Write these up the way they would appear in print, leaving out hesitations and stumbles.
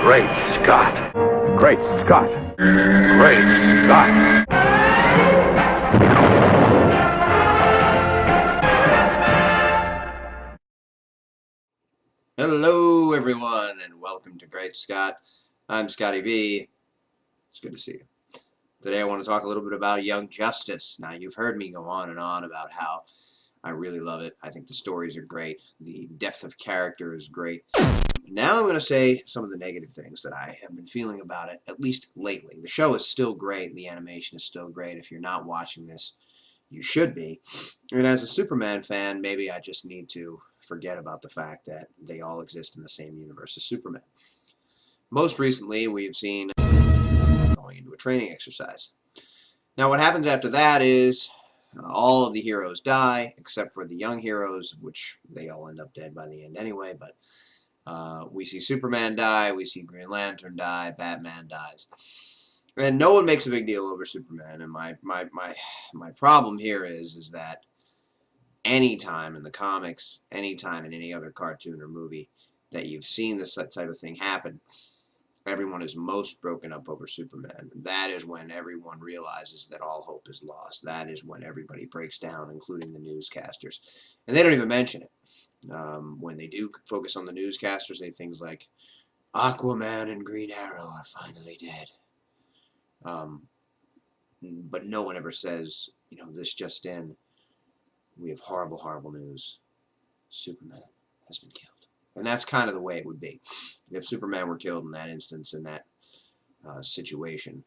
Great Scott! Great Scott! Great Scott! Hello, everyone, and welcome to Great Scott. I'm Scotty V. It's good to see you. Today I want to talk a little bit about Young Justice. Now, you've heard me go on and on about how I really love it. I think the stories are great. The depth of character is great. Now I'm going to say some of the negative things that I have been feeling about it, at least lately. The show is still great. The animation is still great. If you're not watching this, you should be. And as a Superman fan, maybe I just need to forget about the fact that they all exist in the same universe as Superman. Most recently, we've seen going into a training exercise. Now, what happens after that is all of the heroes die, except for the young heroes, which they all end up dead by the end anyway, but we see Superman die, we see Green Lantern die, Batman dies. And no one makes a big deal over Superman, and my problem here is that anytime in the comics, anytime in any other cartoon or movie that you've seen this type of thing happen, everyone is most broken up over Superman. That is when everyone realizes that all hope is lost. That is when everybody breaks down, including the newscasters. And they don't even mention it. When they do focus on the newscasters, they things like, Aquaman and Green Arrow are finally dead. But no one ever says, this just in, we have horrible, horrible news. Superman has been killed. And that's kind of the way it would be. If Superman were killed in that instance, in that situation,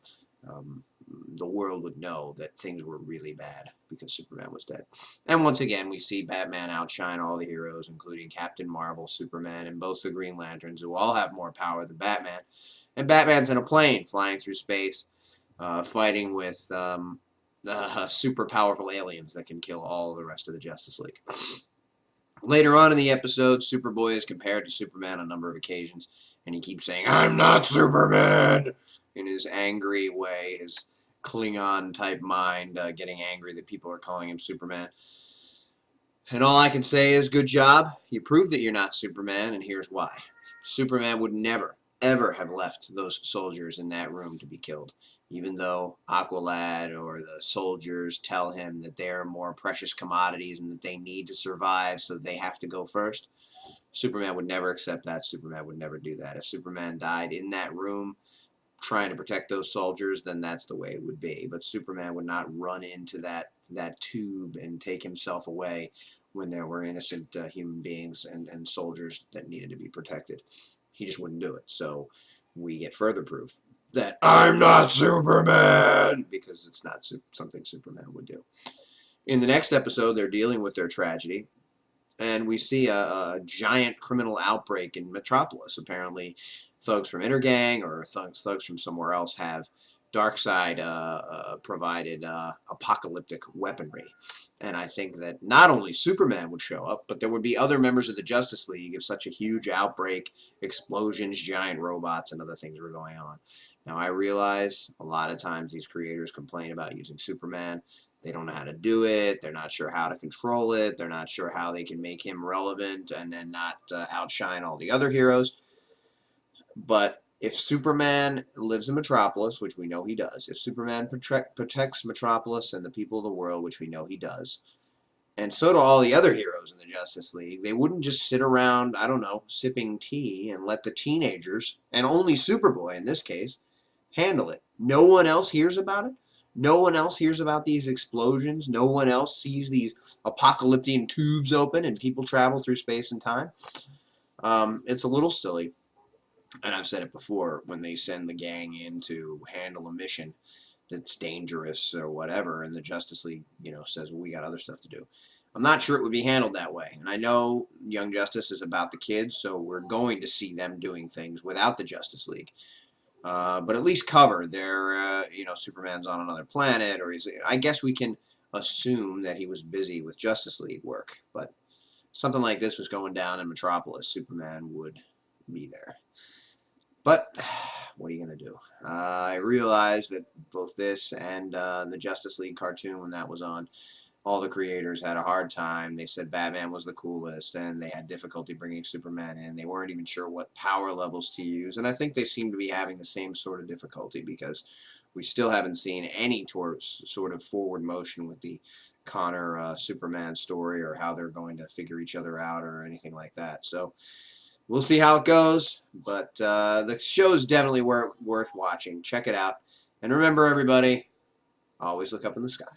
the world would know that things were really bad because Superman was dead. And once again, we see Batman outshine all the heroes, including Captain Marvel, Superman, and both the Green Lanterns, who all have more power than Batman. And Batman's in a plane flying through space, fighting with super powerful aliens that can kill all the rest of the Justice League. Later on in the episode, Superboy is compared to Superman on a number of occasions, and he keeps saying, "I'm not Superman!" in his angry way, his Klingon-type mind, getting angry that people are calling him Superman. And all I can say is, good job. You proved that you're not Superman, and here's why. Superman would never, ever have left those soldiers in that room to be killed, even though Aqualad or the soldiers tell him that they're more precious commodities and that they need to survive, so they have to go first. Superman would never accept that. Superman would never do that. If Superman died in that room trying to protect those soldiers, then that's the way it would be. But Superman would not run into that tube and take himself away when there were innocent human beings and soldiers that needed to be protected. He just wouldn't do it. So we get further proof that I'm not Superman, because it's not something Superman would do. In the next episode, they're dealing with their tragedy, and we see a giant criminal outbreak in Metropolis. Apparently, thugs from Intergang or thugs from somewhere else have Darkseid provided apocalyptic weaponry. And I think that not only Superman would show up, but there would be other members of the Justice League if such a huge outbreak, explosions, giant robots, and other things were going on. Now, I realize a lot of times these creators complain about using Superman. They don't know how to do it. They're not sure how to control it. They're not sure how they can make him relevant and then not outshine all the other heroes. But if Superman lives in Metropolis, which we know he does, if Superman protects Metropolis and the people of the world, which we know he does, and so do all the other heroes in the Justice League, they wouldn't just sit around, I don't know, sipping tea and let the teenagers, and only Superboy in this case, handle it. No one else hears about it. No one else hears about these explosions. No one else sees these apocalyptic tubes open and people travel through space and time. It's a little silly. And I've said it before, when they send the gang in to handle a mission that's dangerous or whatever, and the Justice League, says, well, we got other stuff to do. I'm not sure it would be handled that way. And I know Young Justice is about the kids, so we're going to see them doing things without the Justice League. But at least cover their, Superman's on another planet, or I guess we can assume that he was busy with Justice League work. But something like this was going down in Metropolis, Superman would be there. But what are you going to do? I realized that both this and the Justice League cartoon, when that was on, all the creators had a hard time. They said Batman was the coolest, and they had difficulty bringing Superman in. They weren't even sure what power levels to use, and I think they seem to be having the same sort of difficulty because we still haven't seen any sort of forward motion with the Connor Superman story, or how they're going to figure each other out, or anything like that. So we'll see how it goes, but the show is definitely worth watching. Check it out, and remember, everybody, always look up in the sky.